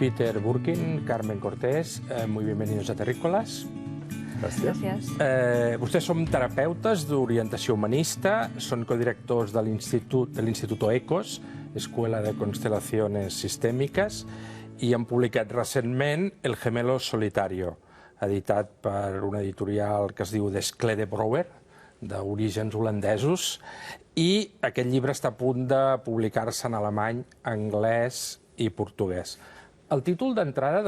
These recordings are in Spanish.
Peter Burkin, Carmen Cortés, muy bienvenidos a Terrícolas. Gràcies. Vostès són terapeutes d'orientació humanista, són codirectors de l'Instituto ECOS, Escuela de Constelaciones Sistémicas, i han publicat recentment El Gemelo Solitario, editat per una editorial que es diu Desclée de Brouwer, d'orígens holandesos, i aquest llibre està a punt de publicar-se en alemany, anglès i portuguès. El títol d'entrada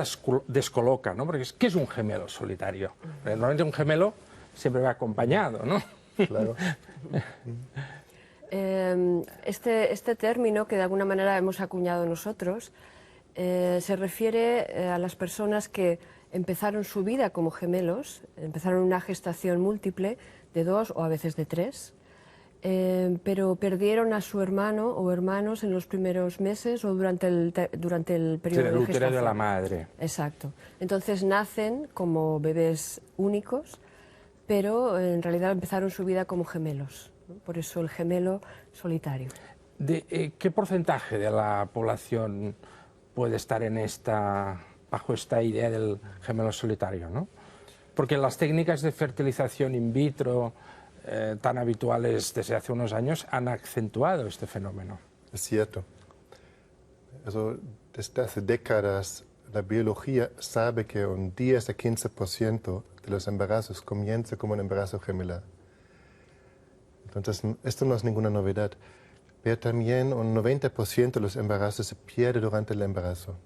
descoloca, ¿no? Porque ¿qué es un gemelo solitario? Normalmente un gemelo siempre va acompañado, ¿no? Claro. Este término, que de alguna manera hemos acuñado nosotros, se refiere a las personas que empezaron su vida como gemelos, empezaron una gestación múltiple de 2 o a veces de 3, pero perdieron a su hermano o hermanos en los primeros meses o durante el periodo de gestación. De la madre. Exacto. Entonces nacen como bebés únicos, pero en realidad empezaron su vida como gemelos, ¿no? Por eso el gemelo solitario. ¿Qué porcentaje de la población puede estar bajo esta idea del gemelo solitario, ¿no? Porque las técnicas de fertilización in vitro tan habituales desde hace unos años han acentuado este fenómeno. Es cierto. Desde hace décadas la biología sabe que un 10 a 15% de los embarazos comienza como un embarazo gemelar. Entonces, esto no es ninguna novedad. Pero también un 90% de los embarazos se pierde durante el embarazo.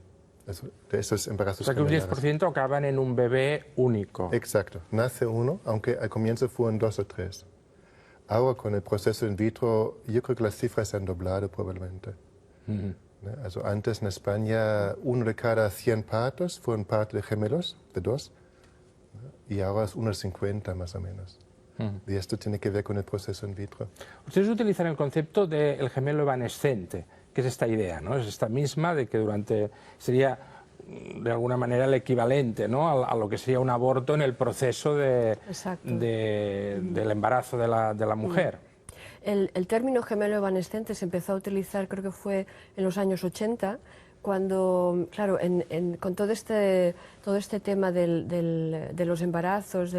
De esos embarazos gemelares. O sea que un 10% acaban en un bebé único. Exacto. Nace uno, aunque al comienzo fueron 2 o 3. Ahora con el proceso in vitro, yo creo que las cifras se han doblado probablemente. Antes en España, 1 de cada 100 partos fueron partos de gemelos, de 2, y ahora es 1 de 50 más o menos. Y esto tiene que ver con el proceso in vitro. Ustedes utilizan el concepto del gemelo evanescente, que es esta idea, ¿no? Es esta misma de que sería de alguna manera el equivalente, ¿no? a lo que sería un aborto en el proceso del embarazo de la mujer. El término gemelo evanescente se empezó a utilizar, creo que fue en los años 80, cuando, claro, con todo este tema de los embarazos,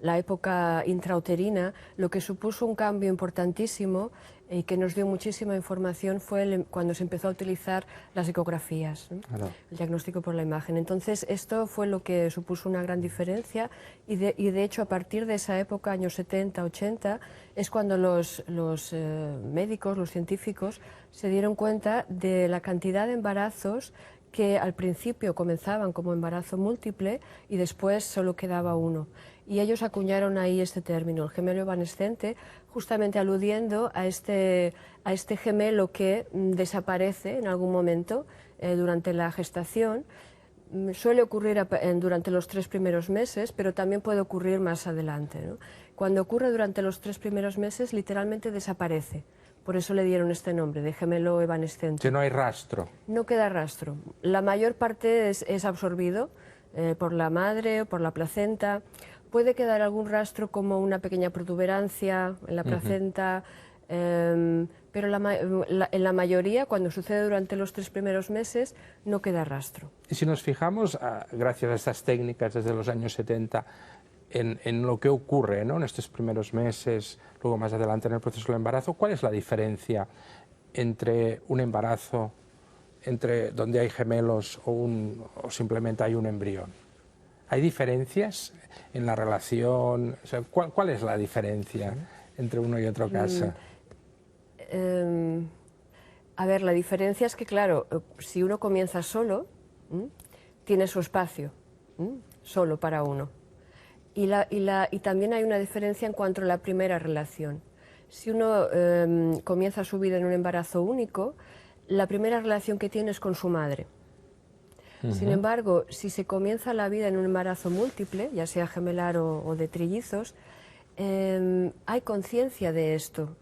la época intrauterina, lo que supuso un cambio importantísimo y que nos dio muchísima información fue cuando se empezó a utilizar las ecografías, ¿no? Claro. El diagnóstico por la imagen. Entonces esto fue lo que supuso una gran diferencia y de hecho a partir de esa época, años 70, 80, es cuando los médicos, los científicos se dieron cuenta de la cantidad de embarazos que al principio comenzaban como embarazo múltiple y después solo quedaba uno. Y ellos acuñaron ahí este término, el gemelo evanescente, justamente aludiendo a este gemelo que desaparece en algún momento durante la gestación. Suele ocurrir durante los 3 primeros meses, pero también puede ocurrir más adelante, ¿no? Cuando ocurre durante los 3 primeros meses, literalmente desaparece. Por eso le dieron este nombre, de gemelo evanescente. Que no hay rastro. No queda rastro. La mayor parte es absorbido por la madre o por la placenta. Puede quedar algún rastro como una pequeña protuberancia en la placenta, pero en la mayoría, cuando sucede durante los 3 primeros meses, no queda rastro. Y si nos fijamos, gracias a estas técnicas desde los años 70, en lo que ocurre, ¿no? En estos primeros meses, luego más adelante en el proceso del embarazo, ¿cuál es la diferencia entre un embarazo, entre donde hay gemelos o simplemente hay un embrión? ¿Hay diferencias en la relación? O sea, ¿cuál es la diferencia entre uno y otro caso? A ver, la diferencia es que, claro, si uno comienza solo, tiene su espacio, solo para uno. Y también hay una diferencia en cuanto a la primera relación. Si uno comienza su vida en un embarazo único, la primera relación que tiene es con su madre. Sin embargo, si se comienza la vida en un embarazo múltiple, ya sea gemelar o de trillizos, hay conciencia de esto,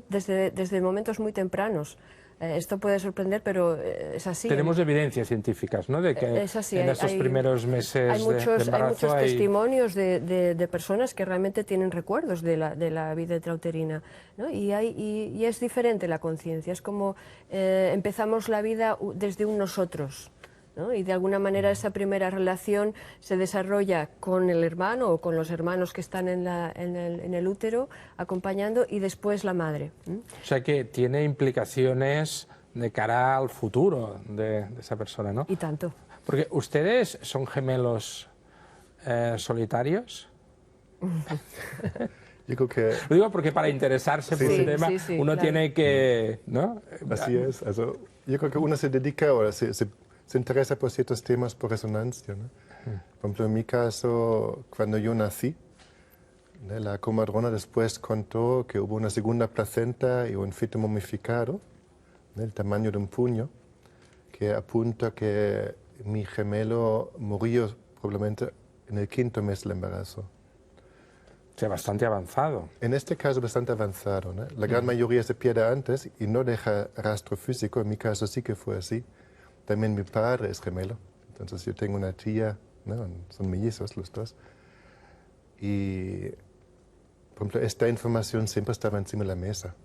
desde momentos muy tempranos. Esto puede sorprender, pero es así. Tenemos evidencias científicas, ¿no?, de que es así, en estos primeros meses hay muchos, de embarazo hay muchos testimonios de personas que realmente tienen recuerdos de la vida intrauterina, ¿no? Y es diferente la conciencia, es como empezamos la vida desde un nosotros, ¿no? Y de alguna manera esa primera relación se desarrolla con el hermano o con los hermanos que están en el útero acompañando, y después la madre. O sea que tiene implicaciones de cara al futuro de esa persona, ¿no? Y tanto. Porque ustedes son gemelos solitarios. Yo creo que... Lo digo porque para interesarse por un tema uno claro. tiene que, ¿no? Así es. Also, yo creo que uno se dedica ahora, se interesa por ciertos temas por resonancia, ¿no? Por ejemplo, en mi caso, cuando yo nací, ¿no?, la comadrona después contó que hubo una segunda placenta y un feto momificado, ¿no?, el tamaño de un puño, que apunta que mi gemelo murió probablemente en el 5.º mes del embarazo. O sea, bastante avanzado. En este caso bastante avanzado, ¿no? La gran mayoría se pierde antes y no deja rastro físico. En mi caso sí que fue así. También mi padre es gemelo. Entonces yo tengo una tía, ¿no?, son mellizos los dos. Y, por ejemplo, esta información siempre estaba encima de la mesa,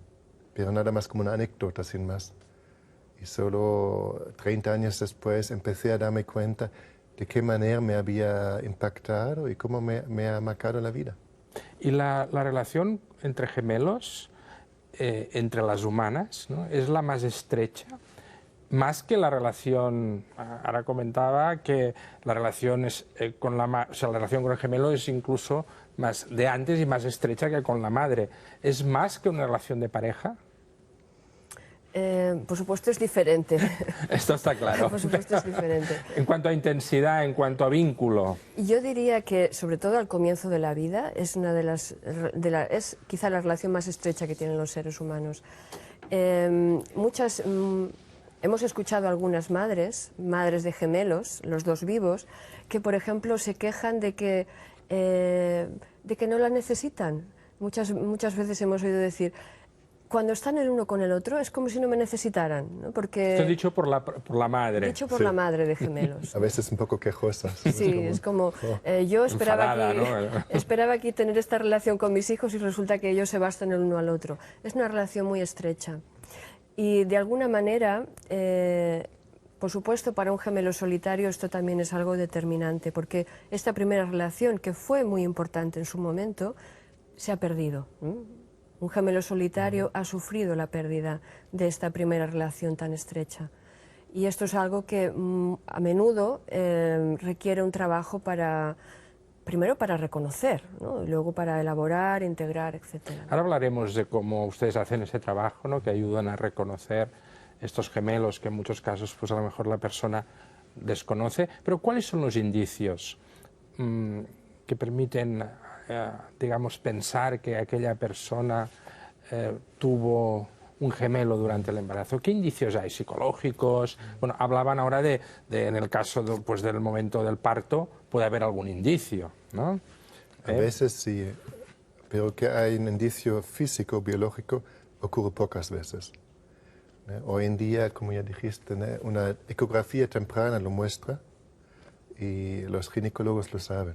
pero nada más como una anécdota, sin más. Y solo 30 años después empecé a darme cuenta de qué manera me había impactado y cómo me ha marcado la vida. Y la relación entre gemelos, entre las humanas, ¿no?, es la más estrecha, más que la relación, ahora comentaba que la relación es la relación con el gemelo es incluso más de antes y más estrecha que con la madre. ¿Es más que una relación de pareja? Por supuesto es diferente. Esto está claro. Por supuesto es diferente. En cuanto a intensidad, en cuanto a vínculo. Yo diría que, sobre todo al comienzo de la vida, es una es quizá la relación más estrecha que tienen los seres humanos. Hemos escuchado a algunas madres de gemelos, los dos vivos, que por ejemplo se quejan de que no la necesitan. Muchas veces hemos oído decir: cuando están el uno con el otro es como si no me necesitaran, ¿no? Porque... Esto dicho por la madre. Dicho por la madre de gemelos. A veces un poco quejosas. Sí, es como yo esperaba aquí tener esta relación con mis hijos y resulta que ellos se bastan el uno al otro. Es una relación muy estrecha. Y de alguna manera, por supuesto, para un gemelo solitario esto también es algo determinante, porque esta primera relación, que fue muy importante en su momento, se ha perdido. Un gemelo solitario ha sufrido la pérdida de esta primera relación tan estrecha. Y esto es algo que a menudo requiere un trabajo primero para reconocer, ¿no?, y luego para elaborar, integrar, etc. Ahora hablaremos de cómo ustedes hacen ese trabajo, ¿no?, que ayudan a reconocer estos gemelos que en muchos casos pues a lo mejor la persona desconoce. Pero ¿cuáles son los indicios que permiten, digamos, pensar que aquella persona tuvo un gemelo durante el embarazo? ¿Qué indicios hay? ¿Psicológicos? Bueno, hablaban ahora en el caso pues del momento del parto, puede haber algún indicio, ¿no? A veces sí, pero que hay un indicio físico, biológico, ocurre pocas veces. Hoy en día, como ya dijiste, una ecografía temprana lo muestra y los ginecólogos lo saben.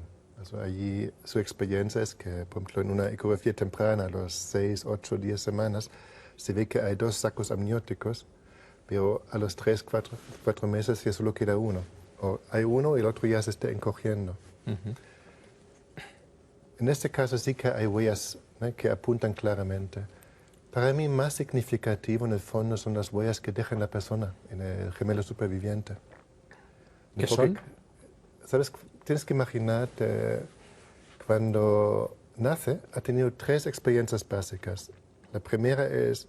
Allí su experiencia es que, por ejemplo, en una ecografía temprana, a los 6, 8, 10 semanas, se ve que hay 2 sacos amnióticos, pero a los 3, 4 meses ya solo queda uno. O hay uno y el otro ya se está encogiendo. En este caso sí que hay huellas, ¿no?, que apuntan claramente. Para mí más significativo en el fondo son las huellas que deja en la persona, en el gemelo superviviente. ¿Qué son? ¿Sabes? Tienes que imaginarte, cuando nace, ha tenido 3 experiencias básicas. La primera es,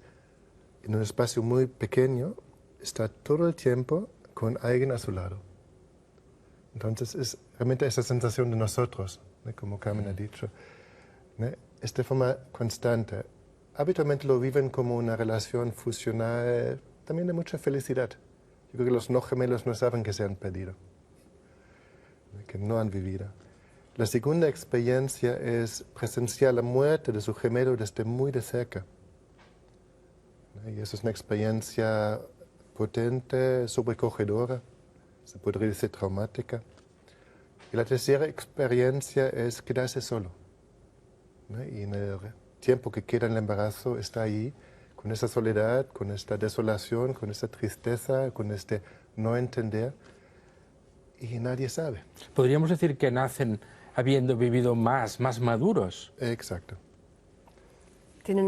en un espacio muy pequeño, está todo el tiempo con alguien a su lado. Entonces es realmente esa sensación de nosotros, ¿no?, como Carmen ha dicho, ¿no?, es de forma constante. Habitualmente lo viven como una relación fusional, también de mucha felicidad. Yo creo que los no gemelos no saben que se han perdido, que no han vivido. La segunda experiencia es presenciar la muerte de su gemelo desde muy de cerca. Y eso es una experiencia potente, sobrecogedora, se podría decir traumática. Y la tercera experiencia es quedarse solo, ¿no? Y en el tiempo que queda en el embarazo está ahí, con esa soledad, con esta desolación, con esta tristeza, con este no entender, y nadie sabe. Podríamos decir que nacen habiendo vivido más maduros. Exacto.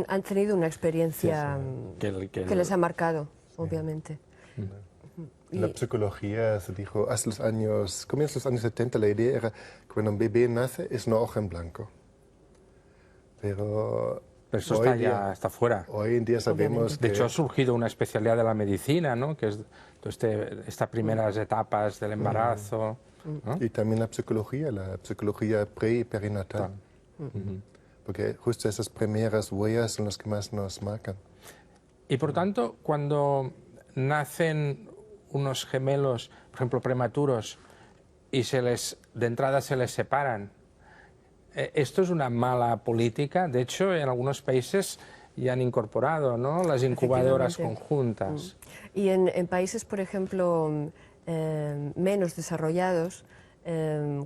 Han tenido una experiencia que les ha marcado, obviamente. En la psicología se dijo, comienzos de los años 70, la idea era que cuando un bebé nace es una hoja en blanco. Pero eso está fuera. Hoy en día sabemos que... De hecho, ha surgido una especialidad de la medicina, ¿no? Que es estas primeras etapas del embarazo. ¿no? Y también la psicología pre y perinatal. Porque justo esas primeras huellas son las que más nos marcan. Y por tanto, cuando nacen unos gemelos, por ejemplo, prematuros, y de entrada se les separan, esto es una mala política. De hecho, en algunos países ya han incorporado, ¿no?, las incubadoras conjuntas. Y en países, por ejemplo, menos desarrollados,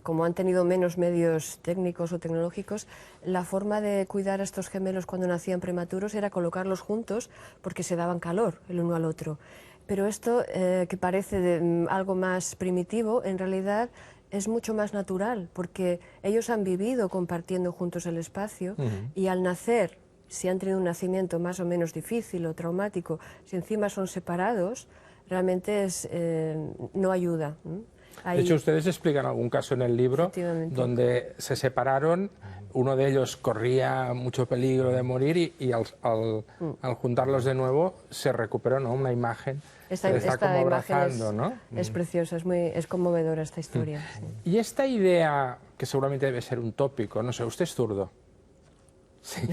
como han tenido menos medios técnicos o tecnológicos, la forma de cuidar a estos gemelos cuando nacían prematuros era colocarlos juntos porque se daban calor el uno al otro. Pero esto, que parece algo más primitivo, en realidad es mucho más natural, porque ellos han vivido compartiendo juntos el espacio y al nacer, si han tenido un nacimiento más o menos difícil o traumático, si encima son separados, realmente no ayuda. De hecho, ustedes explican algún caso en el libro donde se separaron, uno de ellos corría mucho peligro de morir y al juntarlos de nuevo se recuperó, ¿no?, una imagen. Está como abrazando, ¿no? Es preciosa, es conmovedora esta historia. Sí. Y esta idea, que seguramente debe ser un tópico, no sé, ¿usted es zurdo? Sí,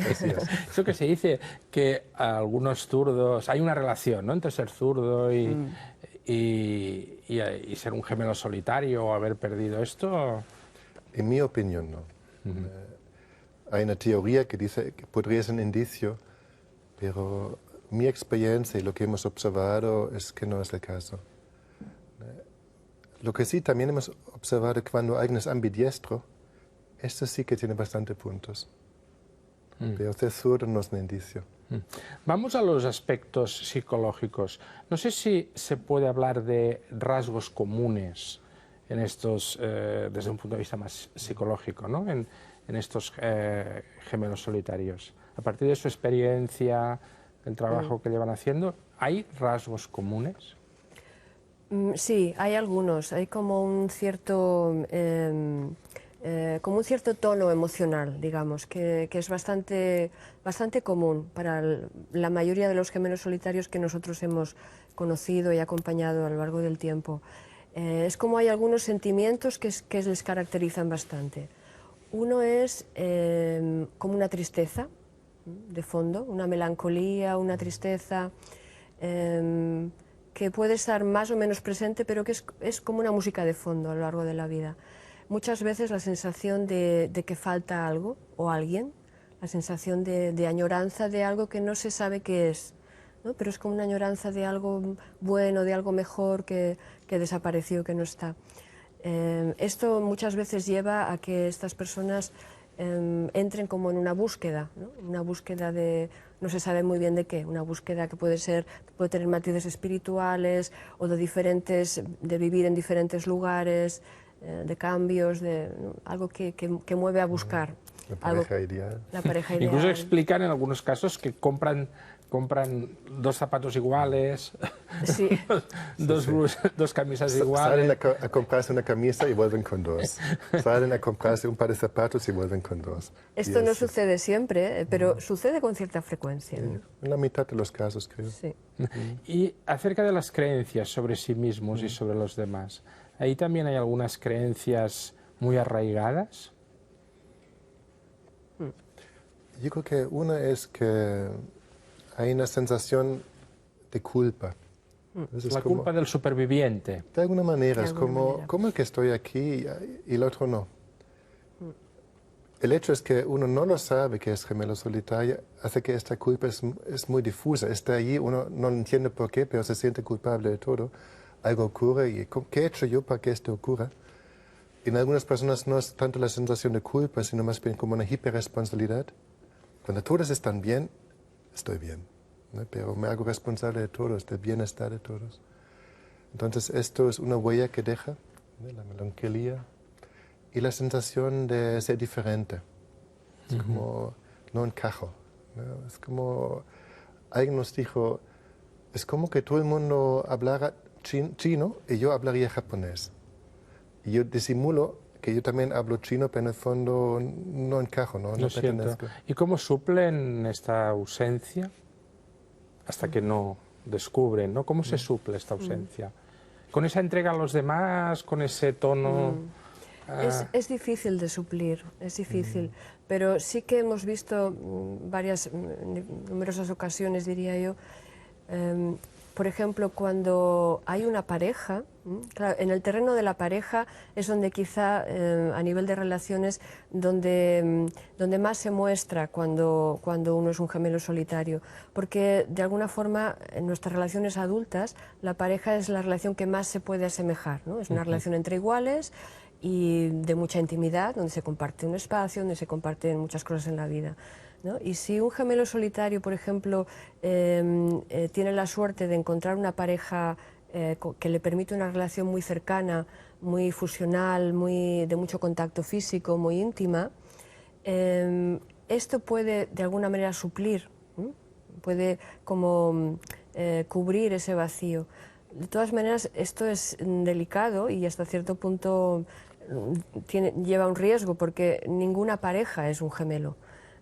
eso que se dice que a algunos zurdos, hay una relación, ¿no?, entre ser zurdo y ser un gemelo solitario o haber perdido esto. En mi opinión, no. Hay una teoría que dice que podría ser un indicio, pero mi experiencia y lo que hemos observado es que no es el caso. Lo que sí también hemos observado cuando alguien es ambidiestro, esto sí que tiene bastante puntos. Pero ser zurdo no es un indicio. Vamos a los aspectos psicológicos. No sé si se puede hablar de rasgos comunes en estos, desde un punto de vista más psicológico, ¿no?, en estos gemelos solitarios. A partir de su experiencia, el trabajo que llevan haciendo, ¿hay rasgos comunes? Sí, hay algunos. Hay como un cierto tono emocional, digamos, que es bastante común para la mayoría de los gemelos solitarios que nosotros hemos conocido y acompañado a lo largo del tiempo. Es como hay algunos sentimientos que les caracterizan bastante. Uno es como una tristeza de fondo, una melancolía, una tristeza que puede estar más o menos presente, pero que es como una música de fondo a lo largo de la vida. Muchas veces la sensación de que falta algo o alguien, la sensación de añoranza de algo que no se sabe qué es, ¿no?, pero es como una añoranza de algo bueno, de algo mejor que desapareció, que no está. Esto muchas veces lleva a que estas personas entren como en una búsqueda, ¿no?, una búsqueda de no se sabe muy bien de qué, una búsqueda que puede tener matices espirituales o de vivir en diferentes lugares, de cambios, algo que mueve a buscar. La pareja ideal. La pareja ideal. Incluso explican en algunos casos que compran dos zapatos iguales, sí. dos camisas iguales. Salen a comprarse una camisa y vuelven con dos. Salen a comprarse un par de zapatos y vuelven con dos. Esto no sucede siempre, pero sucede con cierta frecuencia. En la mitad de los casos, creo. Sí. Y acerca de las creencias sobre sí mismos y sobre los demás, ¿ahí también hay algunas creencias muy arraigadas? Yo creo que una es que hay una sensación de culpa. La culpa del superviviente. De alguna manera, es como que estoy aquí y el otro no. el hecho es que uno no lo sabe que es gemelo solitario, hace que esta culpa es muy difusa. Está allí, uno no entiende por qué, pero se siente culpable de todo. Algo ocurre y ¿qué he hecho yo para que esto ocurra? En algunas personas no es tanto la sensación de culpa, sino más bien como una hiperresponsabilidad. Cuando todos están bien, estoy bien, ¿no? Pero me hago responsable de todos, del bienestar de todos. Entonces esto es una huella que deja, ¿no? La melancolía y la sensación de ser diferente. Es como, no encajo, ¿no? Es como, alguien nos dijo, es como que todo el mundo hablara chino y yo hablaría japonés. Y yo disimulo que yo también hablo chino, pero en el fondo no encajo, no pertenezco. ¿Y cómo suplen esta ausencia hasta que no descubren, ¿no? ¿Cómo se suple esta ausencia? ¿Con esa entrega a los demás, con ese tono? Es difícil de suplir, es difícil, pero sí que hemos visto numerosas ocasiones, diría yo, por ejemplo, cuando hay una pareja, claro, en el terreno de la pareja es donde quizá a nivel de relaciones donde más se muestra cuando uno es un gemelo solitario, porque de alguna forma en nuestras relaciones adultas la pareja es la relación que más se puede asemejar, ¿no? Es una relación entre iguales y de mucha intimidad, donde se comparte un espacio, donde se comparten muchas cosas en la vida, ¿no? Y si un gemelo solitario, por ejemplo, tiene la suerte de encontrar una pareja que le permite una relación muy cercana, muy fusional, de mucho contacto físico, muy íntima, esto puede de alguna manera suplir, puede como cubrir ese vacío. De todas maneras, esto es delicado y hasta cierto punto lleva un riesgo, porque ninguna pareja es un gemelo,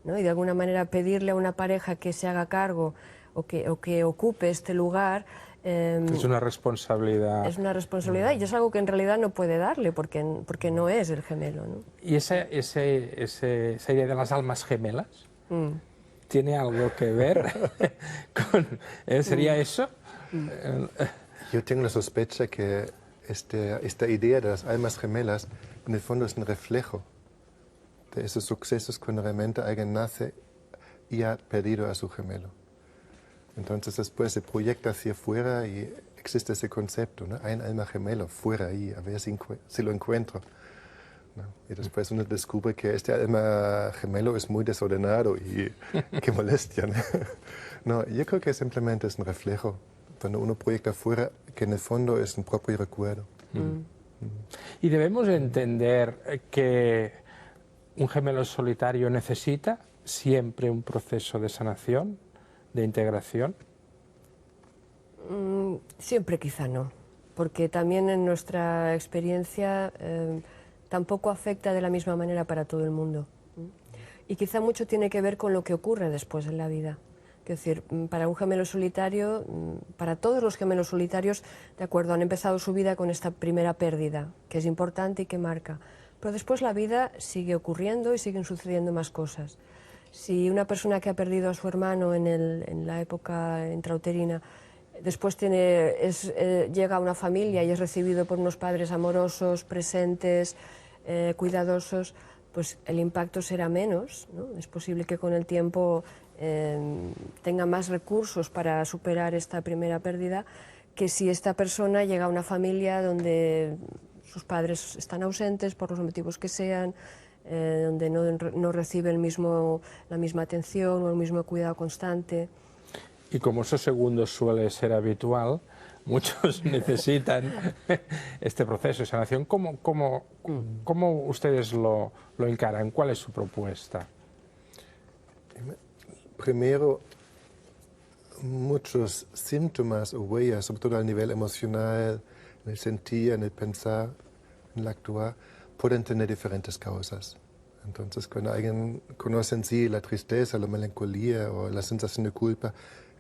¿no? Y de alguna manera pedirle a una pareja que se haga cargo o que ocupe este lugar es una responsabilidad. Es una responsabilidad y es algo que en realidad no puede darle porque no es el gemelo, ¿no? ¿Y esa idea de las almas gemelas tiene algo que ver con... ¿Sería eso? Yo tengo la sospecha que esta idea de las almas gemelas en el fondo es un reflejo de esos sucesos cuando realmente alguien nace y ha perdido a su gemelo. Entonces después se proyecta hacia afuera y existe ese concepto, ¿no? Hay un alma gemelo fuera ahí, a ver si lo encuentro, ¿no? Y después uno descubre que este alma gemelo es muy desordenado y qué molestia, ¿no? No, yo creo que simplemente es un reflejo. Cuando uno proyecta afuera, que en el fondo es un propio recuerdo. Y debemos entender que un gemelo solitario necesita siempre un proceso de sanación, de integración. Siempre quizá no, porque también en nuestra experiencia tampoco afecta de la misma manera para todo el mundo. Y quizá mucho tiene que ver con lo que ocurre después en la vida. Es decir, para un gemelo solitario, para todos los gemelos solitarios, de acuerdo, han empezado su vida con esta primera pérdida, que es importante y que marca. Pero después la vida sigue ocurriendo y siguen sucediendo más cosas. Si una persona que ha perdido a su hermano en la época intrauterina, después llega a una familia y es recibido por unos padres amorosos, presentes, cuidadosos, pues el impacto será menos, ¿no? Es posible que con el tiempo tenga más recursos para superar esta primera pérdida que si esta persona llega a una familia donde sus padres están ausentes por los motivos que sean, donde no recibe la misma atención o el mismo cuidado constante. Y como eso segundo suele ser habitual, muchos necesitan este proceso de sanación. ¿Cómo ustedes lo encaran? ¿Cuál es su propuesta? Primero, muchos síntomas o huellas, sobre todo a nivel emocional, en el sentir, en el pensar, en el actuar, pueden tener diferentes causas. Entonces, cuando alguien conoce en sí la tristeza, la melancolía o la sensación de culpa,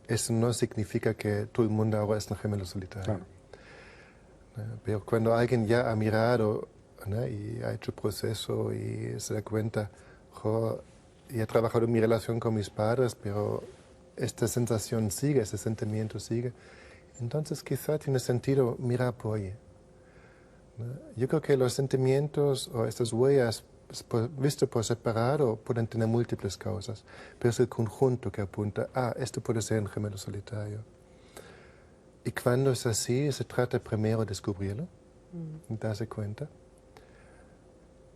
eso no significa que todo el mundo ahora es un gemelo solitario. Claro. Pero cuando alguien ya ha mirado, ¿no? Y ha hecho proceso y se da cuenta, y he trabajado en mi relación con mis padres, pero esta sensación sigue, ese sentimiento sigue. Entonces quizá tiene sentido mirar por ahí, ¿no? Yo creo que los sentimientos o estas huellas visto por separado pueden tener múltiples causas, pero es el conjunto que apunta, esto puede ser un gemelo solitario. Y cuando es así, se trata primero de descubrirlo, darse cuenta.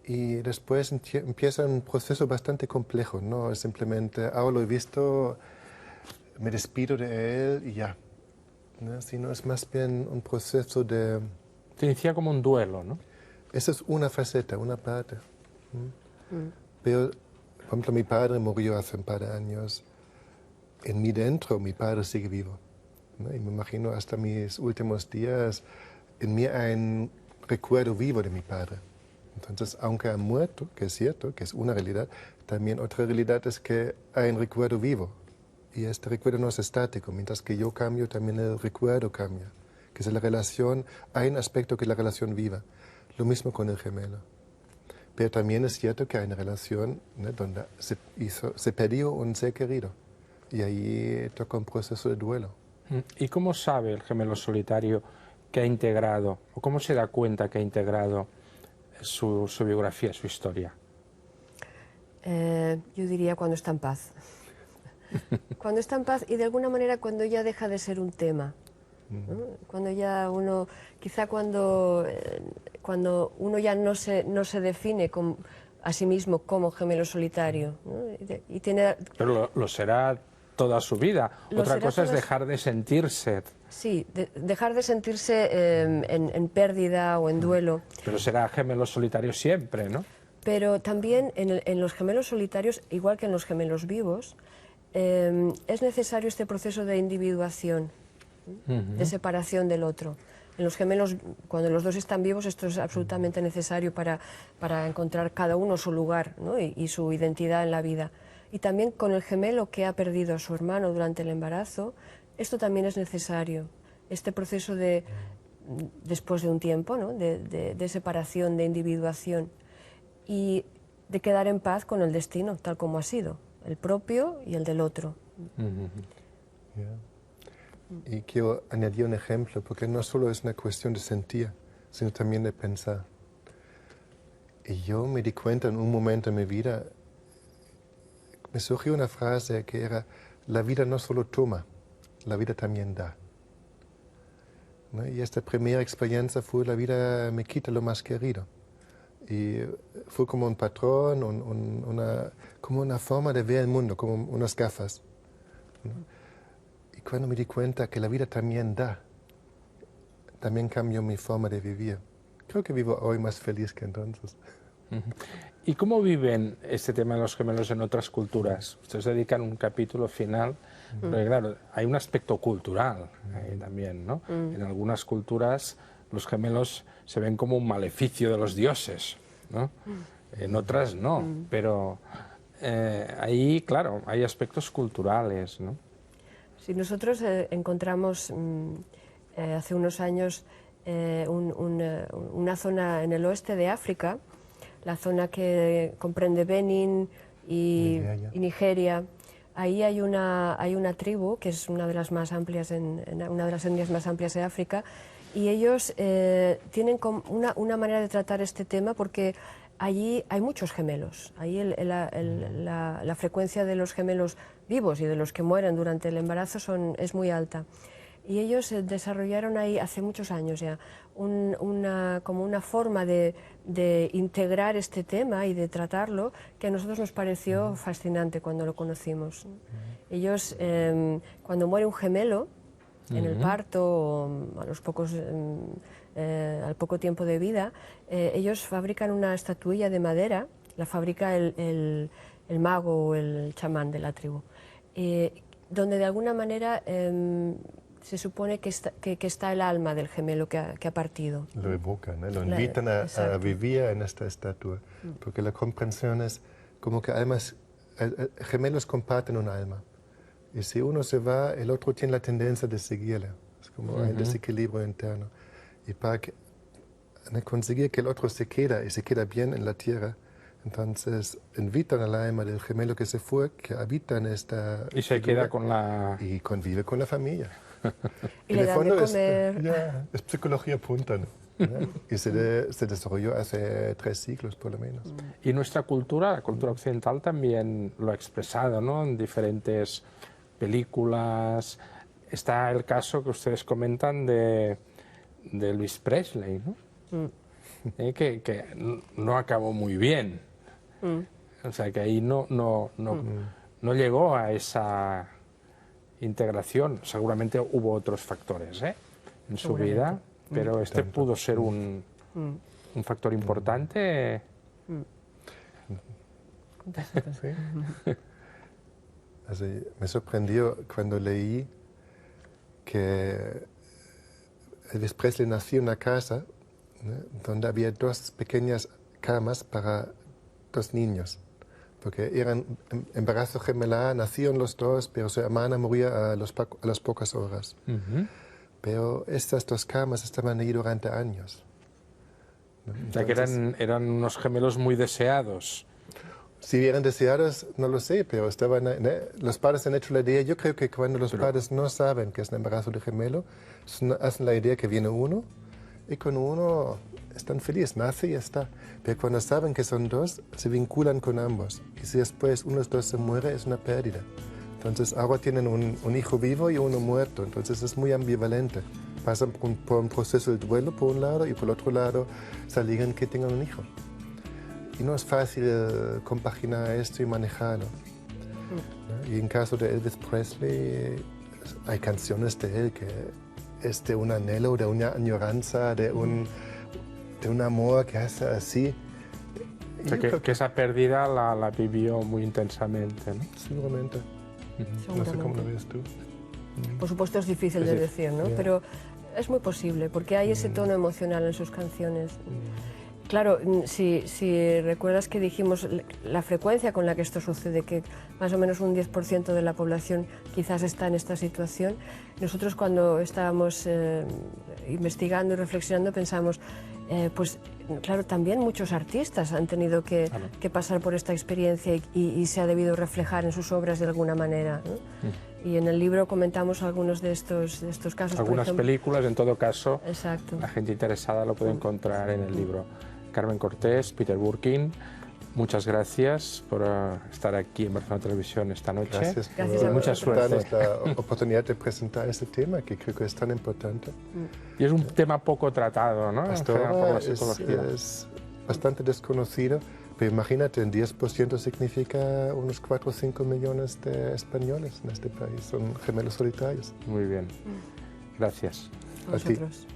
Y después empieza un proceso bastante complejo, no es simplemente, ahora lo he visto, me despido de él y ya. ¿No? Sino es más bien un proceso de... Se inicia como un duelo, ¿no? Esa es una faceta, una parte. Pero, por ejemplo, mi padre murió hace un par de años. En mí dentro, mi padre sigue vivo, ¿no? Y me imagino hasta mis últimos días, en mí hay un recuerdo vivo de mi padre. Entonces, aunque ha muerto, que es cierto, que es una realidad, también otra realidad es que hay un recuerdo vivo. Y este recuerdo no es estático, mientras que yo cambio, también el recuerdo cambia. Que es la relación, hay un aspecto que es la relación viva. Lo mismo con el gemelo. Pero también es cierto que hay una relación, ¿no?, donde se perdió un ser querido. Y ahí toca un proceso de duelo. ¿Y cómo sabe el gemelo solitario que ha integrado, o cómo se da cuenta que ha integrado su biografía, su historia? Yo diría cuando está en paz. Cuando está en paz y de alguna manera cuando ya deja de ser un tema. ¿No? Cuando ya uno, quizá cuando uno ya no se define a sí mismo como gemelo solitario, ¿no? Y tiene... Pero lo será toda su vida. Otra cosa es dejar de sentirse. Sí, dejar de sentirse en pérdida o en duelo. Pero será gemelo solitario siempre, ¿no? Pero también en los gemelos solitarios, igual que en los gemelos vivos, es necesario este proceso de individuación, de separación del otro. En los gemelos, cuando los dos están vivos, esto es absolutamente necesario para encontrar cada uno su lugar, ¿no?, y su identidad en la vida. Y también con el gemelo que ha perdido a su hermano durante el embarazo, esto también es necesario. Este proceso después de un tiempo, ¿no?, de separación, de individuación y de quedar en paz con el destino, tal como ha sido, el propio y el del otro. Y quiero añadir un ejemplo, porque no solo es una cuestión de sentir, sino también de pensar. Y yo me di cuenta en un momento en mi vida, me surgió una frase que era, la vida no solo toma, la vida también da. ¿No? Y esta primera experiencia fue, la vida me quita lo más querido. Y fue como un patrón, como una forma de ver el mundo, como unas gafas, ¿no? Y cuando me di cuenta que la vida también da, también cambió mi forma de vivir. Creo que vivo hoy más feliz que entonces. ¿Y cómo viven este tema de los gemelos en otras culturas? Ustedes dedican un capítulo final, porque claro, hay un aspecto cultural ahí también, ¿no? En algunas culturas los gemelos se ven como un maleficio de los dioses, ¿no? En otras no, pero ahí, claro, hay aspectos culturales, ¿no? Sí, nosotros encontramos hace unos años una zona en el oeste de África, la zona que comprende Benín y Nigeria. Ahí hay una tribu que es una de las más amplias, una de las etnias más amplias de África, y ellos tienen una manera de tratar este tema porque allí hay muchos gemelos. Allí la frecuencia de los gemelos vivos y de los que mueren durante el embarazo es muy alta. Y ellos desarrollaron ahí hace muchos años ya como una forma de integrar este tema y de tratarlo que a nosotros nos pareció fascinante cuando lo conocimos. Ellos, cuando muere un gemelo en el parto o al poco tiempo de vida, ellos fabrican una estatuilla de madera, la fabrica el mago o el chamán de la tribu, donde de alguna manera se supone que está el alma del gemelo que ha partido. Lo evocan, ¿eh? Lo invitan a vivir en esta estatua, porque la comprensión es como que gemelos comparten un alma. Y si uno se va, el otro tiene la tendencia de seguirle. Es como un desequilibrio interno. Y para conseguir que el otro se queda y se queda bien en la tierra, entonces invitan al alma del gemelo que se fue, que habita en esta... Y se queda con la... Y convive con la familia. Y le dan de comer. Es psicología punta, ¿no? Y se desarrolló hace 3 siglos, por lo menos. Y nuestra cultura, la cultura occidental, también lo ha expresado, ¿no? En diferentes películas. Está el caso que ustedes comentan de Elvis Presley, ¿no? Que no acabó muy bien. O sea, que ahí no llegó a esa integración. Seguramente hubo otros factores, en su vida, pero este pudo ser un factor importante. Sí. Also, me sorprendió cuando leí que Elvis Presley nació en una casa, ¿no?, donde había 2 pequeñas camas para 2 niños, porque eran embarazo gemelar, nacieron los 2, pero su hermana moría a las pocas horas. Pero estas 2 camas estaban ahí durante años, ¿no? O sea, que eran unos gemelos muy deseados. Si eran deseados, no lo sé, pero estaban, ¿no? Los padres han hecho la idea. Yo creo que cuando los padres no saben que es un embarazo de gemelo, hacen la idea que viene uno, y con uno están felices, nace y ya está. Pero cuando saben que son 2, se vinculan con ambos. Y si después uno de los 2 se muere, es una pérdida. Entonces ahora tienen un hijo vivo y uno muerto. Entonces es muy ambivalente. Pasan por un proceso de duelo por un lado y por el otro lado se alegran que tengan un hijo. Y no es fácil compaginar esto y manejarlo, ¿no? Y en caso de Elvis Presley, hay canciones de él que es de un anhelo, de una añoranza, de un amor que hace así. O sea, que esa pérdida la vivió muy intensamente, ¿no? Seguramente. No sé cómo lo ves tú. Por supuesto es difícil de decir, ¿no? Pero es muy posible, porque hay ese tono emocional en sus canciones. Claro, si recuerdas que dijimos la frecuencia con la que esto sucede, que más o menos un 10% de la población quizás está en esta situación, nosotros cuando estábamos investigando y reflexionando pensamos, pues claro, también muchos artistas han tenido que pasar por esta experiencia y se ha debido reflejar en sus obras de alguna manera, ¿no? Y en el libro comentamos algunos de estos casos. Algunas películas, en todo caso. Exacto. La gente interesada lo puede encontrar en el libro. Carmen Cortés, Peter Burkin, muchas gracias por estar aquí en Barcelona Televisión esta noche. Gracias por mucha suerte. darnos la oportunidad de presentar este tema, que creo que es tan importante. Y es un tema poco tratado, ¿no? Hasta ahora es bastante desconocido, pero imagínate, el 10% significa unos 4 o 5 millones de españoles en este país. Son gemelos solitarios. Muy bien. Gracias. A vosotros.